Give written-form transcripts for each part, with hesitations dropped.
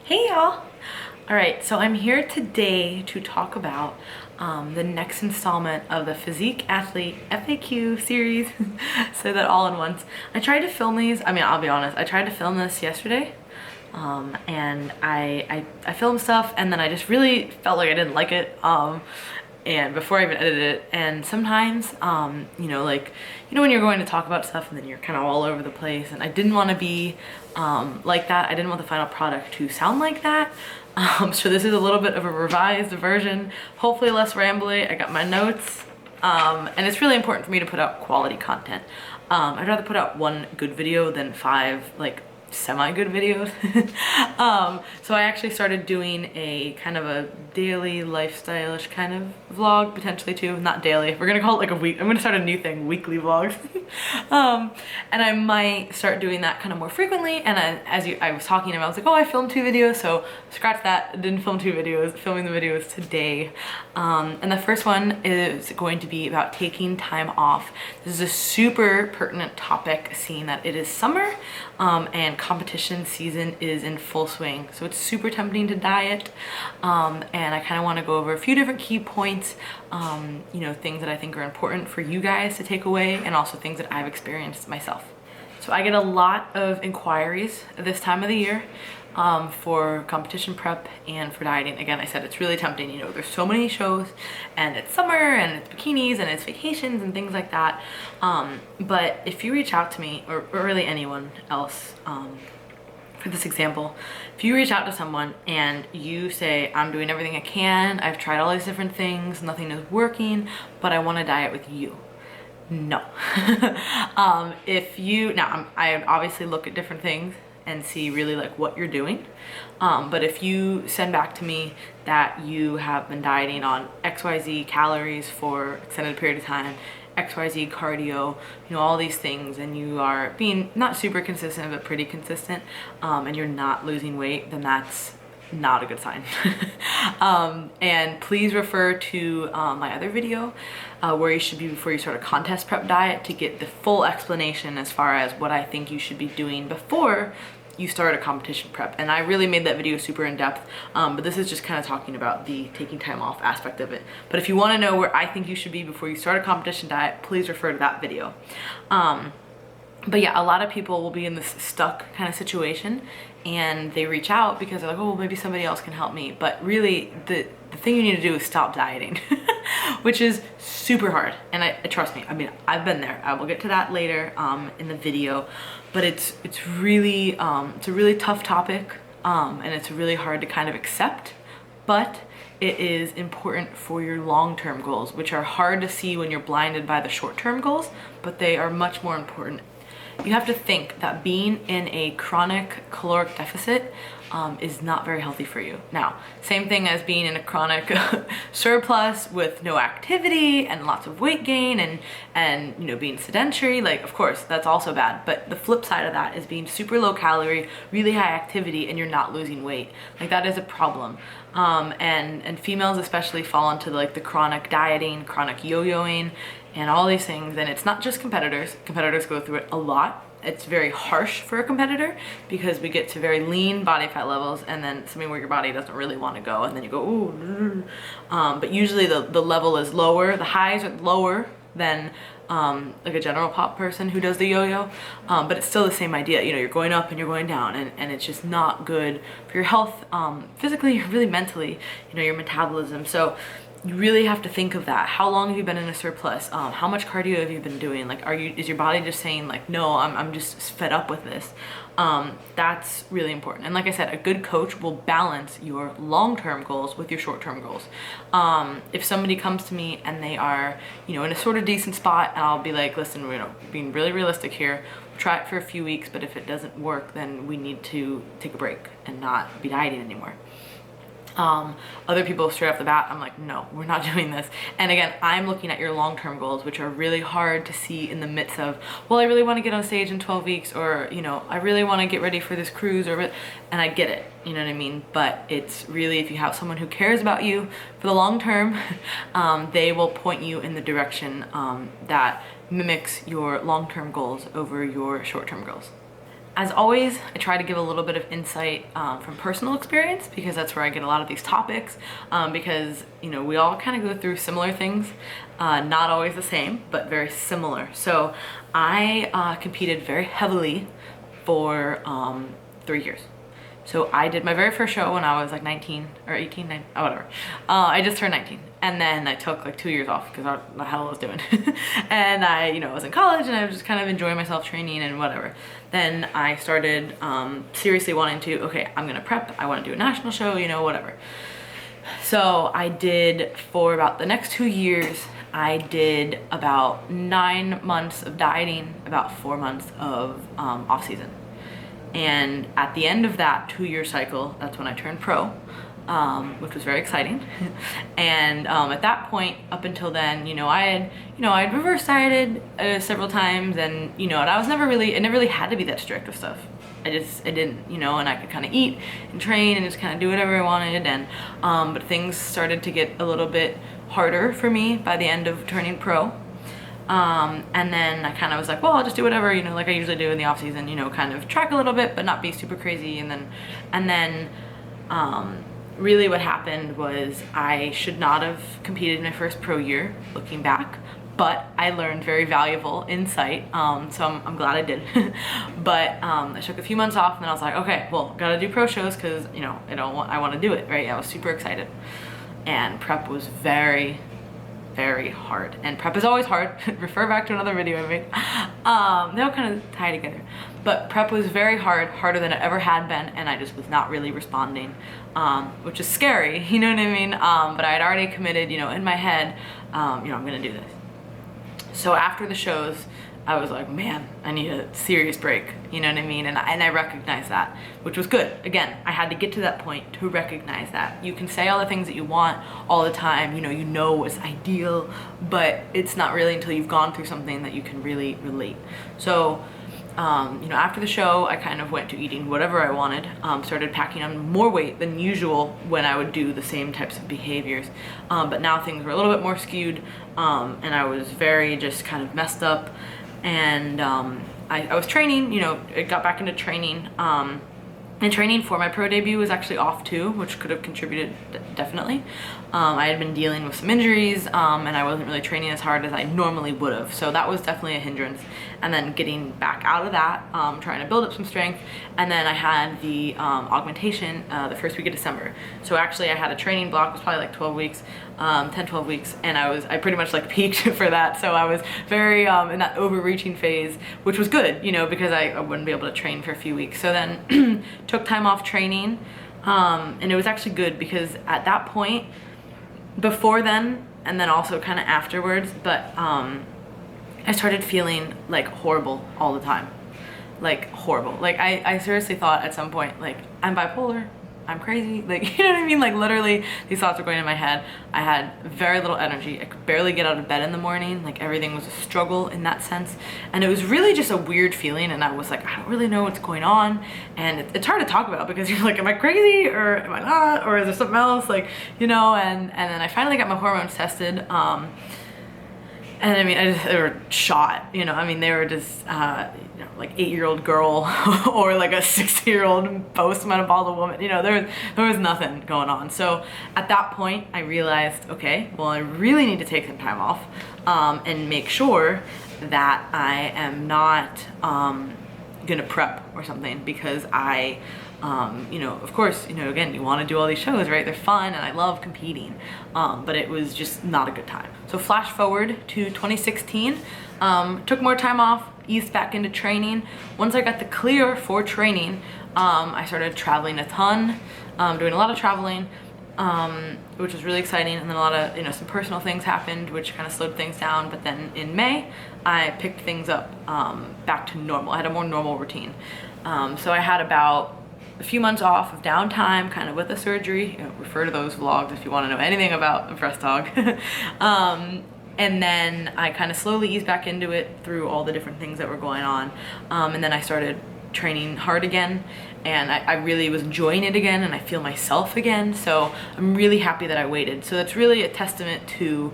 Hey y'all! Alright, so I'm here today to talk about the next installment of the Physique Athlete FAQ Series. Say that all in once. I tried to film these, I'll be honest, I tried to film this yesterday. And I filmed stuff and then I just really felt like I didn't like it. And before I even edited it, and sometimes, when you're going to talk about stuff and then you're kind of all over the place, and I didn't want to be like that. I didn't want the final product to sound like that. So this is a little bit of a revised version, hopefully less rambly. I got my notes, and it's really important for me to put out quality content. I'd rather put out one good video than 5 semi-good videos. So I actually started doing a kind of a daily lifestyle-ish kind of vlog, potentially too. Not daily, we're gonna call it like a week. I'm gonna start a new thing, weekly vlogs. And I might start doing that kind of more frequently. And I was talking about, I was like, oh, I filmed 2 videos, so scratch that, didn't film 2 videos, filming the videos today. And the first one is going to be about taking time off. This is a super pertinent topic, seeing that it is summer, and competition season is in full swing. So it's super tempting to diet, and I kind of want to go over a few different key points, things that I think are important for you guys to take away, and also things that I've experienced myself. So I get a lot of inquiries at this time of the year for competition prep and for dieting. Again, I said it's really tempting. There's so many shows, and it's summer, and it's bikinis, and it's vacations, and things like that. But if you reach out to me, or really anyone else, for this example, if you reach out to someone and you say, I'm doing everything I can, I've tried all these different things, nothing is working, but I want to diet with you. No. I obviously look at different things and see really what you're doing. But if you send back to me that you have been dieting on XYZ calories for extended period of time, XYZ cardio, all these things, and you are being not super consistent but pretty consistent, and you're not losing weight, then that's not a good sign. And please refer to my other video where you should be before you start a contest prep diet, to get the full explanation as far as what I think you should be doing before you start a competition prep. And I really made that video super in depth, but this is just kind of talking about the taking time off aspect of it. But if you want to know where I think you should be before you start a competition diet, please refer to that video. But yeah, a lot of people will be in this stuck kind of situation, and they reach out because they're like, oh, maybe somebody else can help me. But really, the thing you need to do is stop dieting, which is super hard. And trust me, I've been there. I will get to that later in the video, but it's a really tough topic, and it's really hard to kind of accept, but it is important for your long-term goals, which are hard to see when you're blinded by the short-term goals, but they are much more important. You have to think that being in a chronic caloric deficit is not very healthy for you. Now, same thing as being in a chronic surplus with no activity and lots of weight gain and being sedentary. Of course, that's also bad. But the flip side of that is being super low calorie, really high activity, and you're not losing weight. That is a problem. And females especially fall into the chronic dieting, chronic yo-yoing, and all these things. And it's not just competitors. Competitors go through it a lot. It's very harsh for a competitor because we get to very lean body fat levels, and then something where your body doesn't really want to go, and then you go, ooh. But usually the level is lower. The highs are lower than a general pop person who does the yo-yo, but it's still the same idea. You're going up and you're going down, and it's just not good for your health, physically, really mentally, your metabolism. So you really have to think of that. How long have you been in a surplus? How much cardio have you been doing? Is your body just saying no, I'm just fed up with this? That's really important. And like I said, a good coach will balance your long-term goals with your short-term goals. If somebody comes to me and they are, in a sort of decent spot, I'll be like, listen, being really realistic here, we'll try it for a few weeks, but if it doesn't work, then we need to take a break and not be dieting anymore. Other people straight off the bat, I'm like, no, we're not doing this. And again, I'm looking at your long-term goals, which are really hard to see in the midst of, well, I really want to get on stage in 12 weeks, or, I really want to get ready for this cruise, and I get it, you know what I mean? But it's really, if you have someone who cares about you for the long term, they will point you in the direction that mimics your long-term goals over your short-term goals. As always, I try to give a little bit of insight from personal experience, because that's where I get a lot of these topics, because, you know, we all kind of go through similar things, not always the same, but very similar. So I competed very heavily for 3 years. So I did my very first show when I was like 19 or 18, 19, oh, whatever. I just turned 19, and then I took like 2 years off because I don't know how I was doing. And I, you know, was in college, and I was just kind of enjoying myself training and whatever. Then I started seriously wanting to, okay, I'm gonna prep, I want to do a national show, you know, whatever. So I did, for about the next 2 years, I did about 9 months of dieting, about 4 months of off season. And at the end of that 2-year cycle, that's when I turned pro, which was very exciting. And at that point, up until then, you know, I'd reverse dieted several times, and, you know, and I was never really, it never really had to be that strict with stuff. I didn't, you know, and I could kind of eat and train and just kind of do whatever I wanted. And but things started to get a little bit harder for me by the end of turning pro. And then I kind of was like, well, I'll just do whatever, you know, like I usually do in the off season, you know, kind of track a little bit, but not be super crazy. And then really what happened was I should not have competed in my first pro year, looking back, but I learned very valuable insight. So I'm glad I did. But I took a few months off, and then I was like, okay, well, gotta do pro shows, because, you know, I want to do it, right? I was super excited. And prep was very hard, and prep is always hard. Refer back to another video I made. They all kind of tie together, but prep was very hard, harder than it ever had been, and I just was not really responding, which is scary, you know what I mean? But I had already committed, you know, in my head, you know, I'm gonna do this. So after the shows, I was like, man, I need a serious break, you know what I mean? And I recognized that, which was good. Again, I had to get to that point to recognize that. You can say all the things that you want all the time, you know what's ideal, but it's not really until you've gone through something that you can really relate. So, you know, after the show, I kind of went to eating whatever I wanted, started packing on more weight than usual when I would do the same types of behaviors. But now things were a little bit more skewed, and I was very just kind of messed up. And I was training, you know, I got back into training, and training for my pro debut was actually off too, which could have contributed definitely. I had been dealing with some injuries, and I wasn't really training as hard as I normally would have, so that was definitely a hindrance. And then getting back out of that, trying to build up some strength, and then I had the augmentation the first week of December. So actually I had a training block, it was probably like 12 weeks, 10-12 weeks, and I pretty much like peaked for that. So I was very in that overreaching phase, which was good, you know, because I wouldn't be able to train for a few weeks. So then took time off training, and it was actually good, because at that point, before then, and then also kind of afterwards, but I started feeling like horrible all the time. Like horrible. Like I seriously thought at some point, like, I'm bipolar, I'm crazy, like, you know what I mean? Like literally these thoughts were going in my head. I had very little energy. I could barely get out of bed in the morning. Like everything was a struggle in that sense. And it was really just a weird feeling, and I was like, I don't really know what's going on. And it's hard to talk about, because you're like, am I crazy, or am I not, or is there something else, like, you know? And then I finally got my hormones tested, and I mean, they were shot, you know, I mean, they were just, you know, like 8-year-old girl or like a 60-year-old postmenopausal woman, you know, there was nothing going on. So at that point, I realized, okay, well, I really need to take some time off, and make sure that I am not gonna prep or something, because I, you know, of course, you know, again, you want to do all these shows, right? They're fun, and I love competing, but it was just not a good time. So flash forward to 2016, took more time off, eased back into training. Once I got the clear for training, I started traveling a ton, doing a lot of traveling, which was really exciting. And then a lot of, you know, some personal things happened, which kind of slowed things down. But then in May, I picked things up back to normal. I had a more normal routine. So I had about a few months off of downtime, kind of with the surgery. You know, refer to those vlogs if you want to know anything about the breast dog. And then I kind of slowly eased back into it through all the different things that were going on. And then I started training hard again, and I really was enjoying it again, and I feel myself again. So I'm really happy that I waited. So that's really a testament to,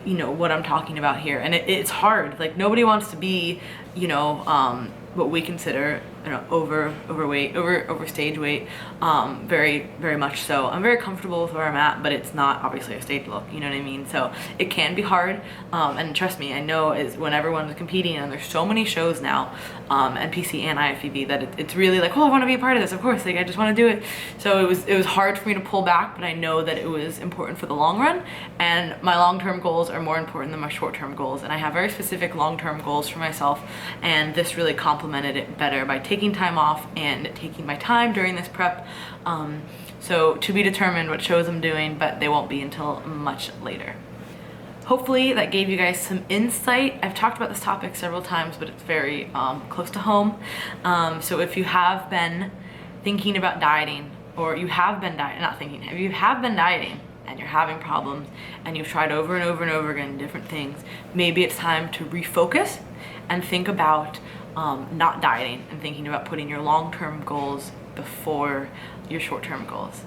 you know, what I'm talking about here. And it's hard. Like, nobody wants to be, you know, what we consider overweight, over stage weight, very much so. I'm very comfortable with where I'm at, but it's not obviously a stage look, you know what I mean? So it can be hard, and trust me, I know is when everyone's competing, and there's so many shows now, NPC and IFBB, that it's really like, oh, I want to be a part of this, of course, like I just want to do it. So it was hard for me to pull back, but I know that it was important for the long run, and my long-term goals are more important than my short-term goals, and I have very specific long-term goals for myself, and this really complemented it better by taking time off and taking my time during this prep. So to be determined what shows I'm doing, but they won't be until much later. Hopefully that gave you guys some insight. I've talked about this topic several times, but it's very close to home. So if you have been thinking about dieting, or you have been if you have been dieting and you're having problems and you've tried over and over and over again different things, maybe it's time to refocus and think about not dieting and thinking about putting your long-term goals before your short-term goals.